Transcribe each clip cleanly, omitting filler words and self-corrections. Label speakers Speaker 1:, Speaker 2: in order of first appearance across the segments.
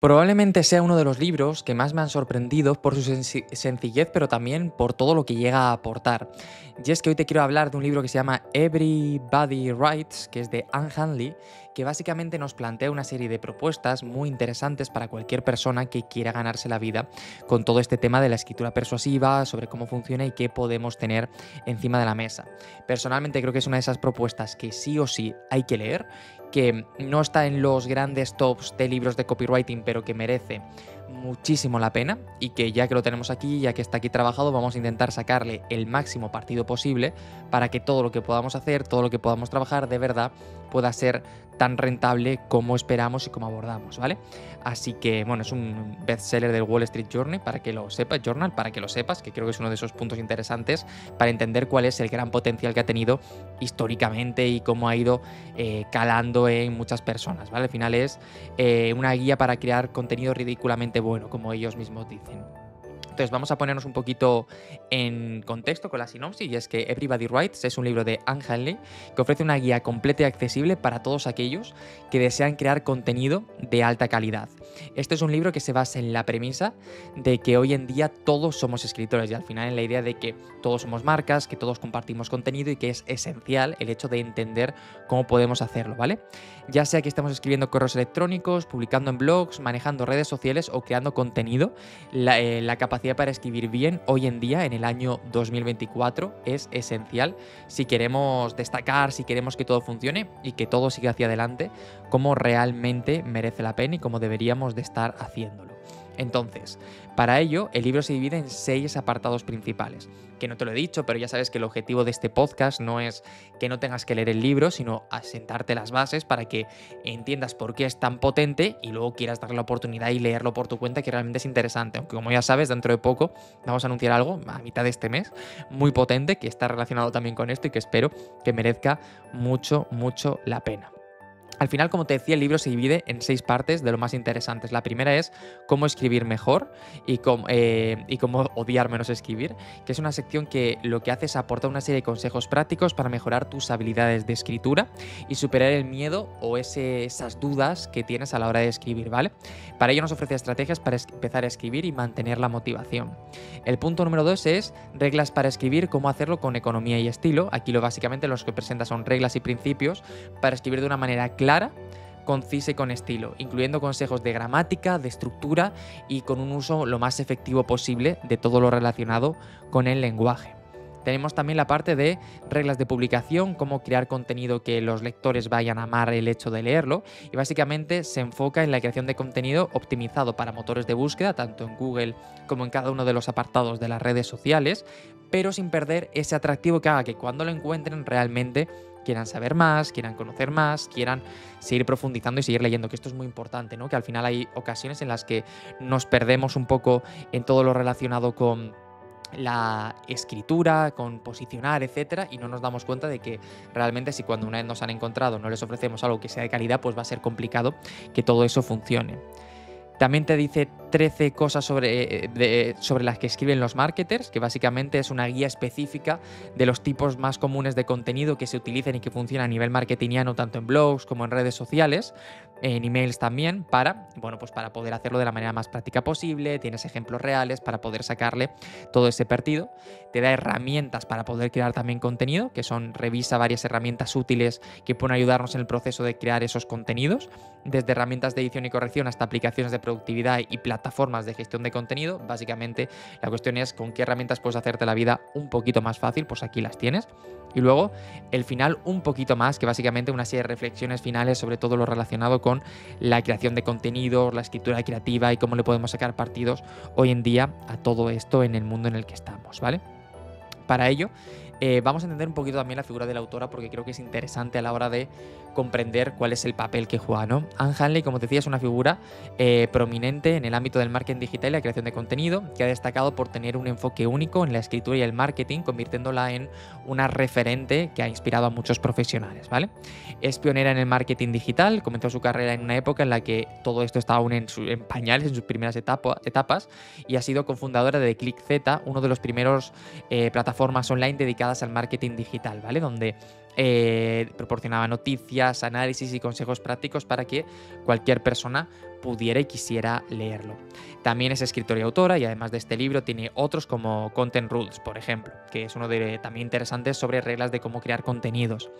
Speaker 1: Probablemente sea uno de los libros que más me han sorprendido por su sencillez, pero también por todo lo que llega a aportar. Y es que hoy te quiero hablar de un libro que se llama Everybody Writes, que es de Anne Hanley, que básicamente nos plantea una serie de propuestas muy interesantes para cualquier persona que quiera ganarse la vida con todo este tema de la escritura persuasiva, sobre cómo funciona y qué podemos tener encima de la mesa. Personalmente creo que es una de esas propuestas que sí o sí hay que leer, que no está en los grandes tops de libros de copywriting, pero que merece muchísimo la pena y que ya que lo tenemos aquí, ya que está aquí trabajado, vamos a intentar sacarle el máximo partido posible para que todo lo que podamos hacer, todo lo que podamos trabajar, de verdad pueda ser tan rentable como esperamos y como abordamos, ¿vale? Así que, bueno, es un bestseller del Wall Street Journal, para que lo sepas, Journal, para que lo sepas, que creo que es uno de esos puntos interesantes para entender cuál es el gran potencial que ha tenido históricamente y cómo ha ido calando en muchas personas, ¿vale? Al final es una guía para crear contenido ridículamente bueno, como ellos mismos dicen. Entonces vamos a ponernos un poquito en contexto con la sinopsis, y es que Everybody Writes es un libro de Anne Hanley que ofrece una guía completa y accesible para todos aquellos que desean crear contenido de alta calidad. Este es un libro que se basa en la premisa de que hoy en día todos somos escritores, y al final en la idea de que todos somos marcas, que todos compartimos contenido y que es esencial el hecho de entender cómo podemos hacerlo, ¿vale? Ya sea que estemos escribiendo correos electrónicos, publicando en blogs, manejando redes sociales o creando contenido, la capacidad para escribir bien hoy en día, en el año 2024, es esencial si queremos destacar, si queremos que todo funcione y que todo siga hacia adelante como realmente merece la pena y como deberíamos de estar haciéndolo. Entonces, para ello, el libro se divide en 6 apartados principales, que no te lo he dicho, pero ya sabes que el objetivo de este podcast no es que no tengas que leer el libro, sino asentarte las bases para que entiendas por qué es tan potente y luego quieras darle la oportunidad y leerlo por tu cuenta, que realmente es interesante. Aunque, como ya sabes, dentro de poco vamos a anunciar algo a mitad de este mes muy potente que está relacionado también con esto y que espero que merezca mucho, mucho la pena. Al final, como te decía, el libro se divide en 6 partes de lo más interesantes. La primera es cómo escribir mejor y cómo odiar menos escribir, que es una sección que lo que hace es aportar una serie de consejos prácticos para mejorar tus habilidades de escritura y superar el miedo o esas dudas que tienes a la hora de escribir, ¿vale? Para ello nos ofrece estrategias para empezar a escribir y mantener la motivación. El punto número 2 es reglas para escribir, cómo hacerlo con economía y estilo. Aquí básicamente los que presenta son reglas y principios para escribir de una manera clara, concisa y con estilo, incluyendo consejos de gramática, de estructura y con un uso lo más efectivo posible de todo lo relacionado con el lenguaje. Tenemos también la parte de reglas de publicación, cómo crear contenido que los lectores vayan a amar el hecho de leerlo, y básicamente se enfoca en la creación de contenido optimizado para motores de búsqueda, tanto en Google como en cada uno de los apartados de las redes sociales, pero sin perder ese atractivo que haga que cuando lo encuentren realmente quieran saber más, quieran conocer más, quieran seguir profundizando y seguir leyendo, que esto es muy importante, ¿no? Que al final hay ocasiones en las que nos perdemos un poco en todo lo relacionado con la escritura, con posicionar, etcétera, y no nos damos cuenta de que realmente si cuando una vez nos han encontrado no les ofrecemos algo que sea de calidad, pues va a ser complicado que todo eso funcione. También te dice 13 cosas sobre las que escriben los marketers, que básicamente es una guía específica de los tipos más comunes de contenido que se utilizan y que funcionan a nivel marketingiano, tanto en blogs como en redes sociales, en emails también, pues para poder hacerlo de la manera más práctica posible. Tienes ejemplos reales para poder sacarle todo ese partido. Te da herramientas para poder crear también contenido, que son, revisa varias herramientas útiles que pueden ayudarnos en el proceso de crear esos contenidos, desde herramientas de edición y corrección hasta aplicaciones de productividad y plataformas de gestión de contenido. Básicamente, la cuestión es con qué herramientas puedes hacerte la vida un poquito más fácil, pues aquí las tienes. Y luego, el final un poquito más, que básicamente una serie de reflexiones finales sobre todo lo relacionado con la creación de contenidos, la escritura creativa y cómo le podemos sacar partidos hoy en día a todo esto en el mundo en el que estamos, ¿vale? Para ello, vamos a entender un poquito también la figura de la autora, porque creo que es interesante a la hora de comprender cuál es el papel que juega, ¿no? Anne Hanley, como te decía, es una figura prominente en el ámbito del marketing digital y la creación de contenido, que ha destacado por tener un enfoque único en la escritura y el marketing, convirtiéndola en una referente que ha inspirado a muchos profesionales, ¿vale? Es pionera en el marketing digital, comenzó su carrera en una época en la que todo esto estaba aún en pañales, en sus primeras etapas, y ha sido cofundadora de ClickZ, uno de los primeros plataformas online dedicadas al marketing digital, ¿vale? Donde proporcionaba noticias, análisis y consejos prácticos para que cualquier persona pudiera y quisiera leerlo. También es escritora y autora y además de este libro tiene otros como Content Rules, por ejemplo, que es uno de también interesante sobre reglas de cómo crear contenidos.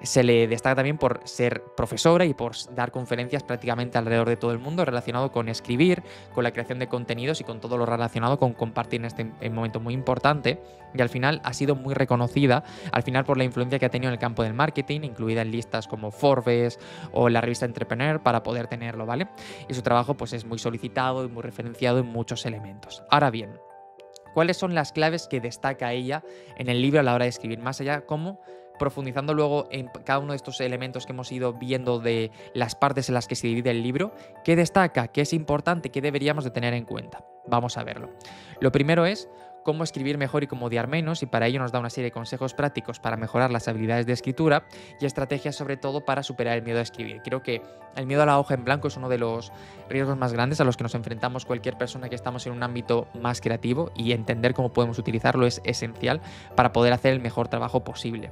Speaker 1: Se le destaca también por ser profesora y por dar conferencias prácticamente alrededor de todo el mundo relacionado con escribir, con la creación de contenidos y con todo lo relacionado con compartir en este momento muy importante. Y al final ha sido muy reconocida, al final por la influencia que ha tenido en el campo del marketing, incluida en listas como Forbes o la revista Entrepreneur para poder tenerlo, ¿vale? Y su trabajo pues es muy solicitado y muy referenciado en muchos elementos. Ahora bien, ¿cuáles son las claves que destaca ella en el libro a la hora de escribir? Más allá, cómo profundizando luego en cada uno de estos elementos que hemos ido viendo de las partes en las que se divide el libro, ¿qué destaca? ¿Qué es importante? ¿Qué deberíamos de tener en cuenta? Vamos a verlo. Lo primero es cómo escribir mejor y cómo odiar menos, y para ello nos da una serie de consejos prácticos para mejorar las habilidades de escritura y estrategias sobre todo para superar el miedo a escribir. Creo que el miedo a la hoja en blanco es uno de los riesgos más grandes a los que nos enfrentamos cualquier persona que estamos en un ámbito más creativo, y entender cómo podemos utilizarlo es esencial para poder hacer el mejor trabajo posible.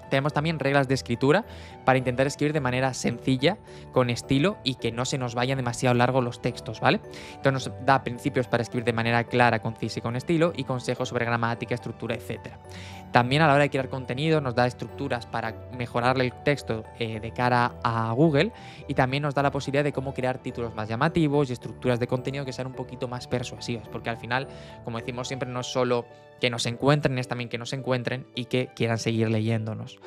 Speaker 1: Tenemos también reglas de escritura para intentar escribir de manera sencilla, con estilo y que no se nos vayan demasiado largos los textos, ¿vale? Entonces nos da principios para escribir de manera clara, concisa y con estilo, y consejos sobre gramática, estructura, etc. También a la hora de crear contenido nos da estructuras para mejorarle el texto de cara a Google, y también nos da la posibilidad de cómo crear títulos más llamativos y estructuras de contenido que sean un poquito más persuasivas, porque al final, como decimos siempre, no es solo que nos encuentren, es también que nos encuentren y que quieran seguir leyéndonos.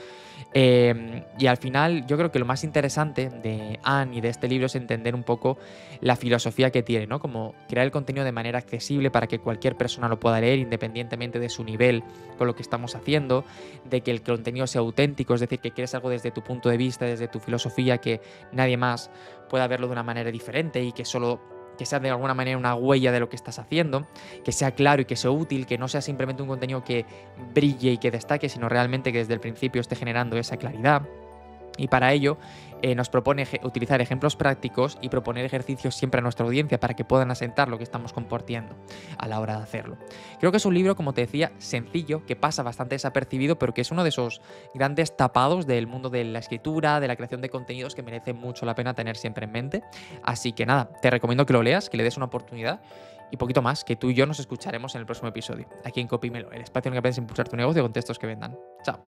Speaker 1: Y al final yo creo que lo más interesante de Anne y de este libro es entender un poco la filosofía que tiene, ¿no? Como crear el contenido de manera accesible para que cualquier persona lo pueda leer independientemente de su nivel con lo que estamos haciendo, de que el contenido sea auténtico, es decir, que quieres algo desde tu punto de vista, desde tu filosofía, que nadie más pueda verlo de una manera diferente y que solo que sea de alguna manera una huella de lo que estás haciendo, que sea claro y que sea útil, que no sea simplemente un contenido que brille y que destaque, sino realmente que desde el principio esté generando esa claridad. Y para ello nos propone utilizar ejemplos prácticos y proponer ejercicios siempre a nuestra audiencia para que puedan asentar lo que estamos compartiendo a la hora de hacerlo. Creo que es un libro, como te decía, sencillo, que pasa bastante desapercibido, pero que es uno de esos grandes tapados del mundo de la escritura, de la creación de contenidos, que merece mucho la pena tener siempre en mente. Así que nada, te recomiendo que lo leas, que le des una oportunidad. Y poquito más, que tú y yo nos escucharemos en el próximo episodio, aquí en Copímelo, el espacio en el que aprendes a impulsar tu negocio con textos que vendan. Chao.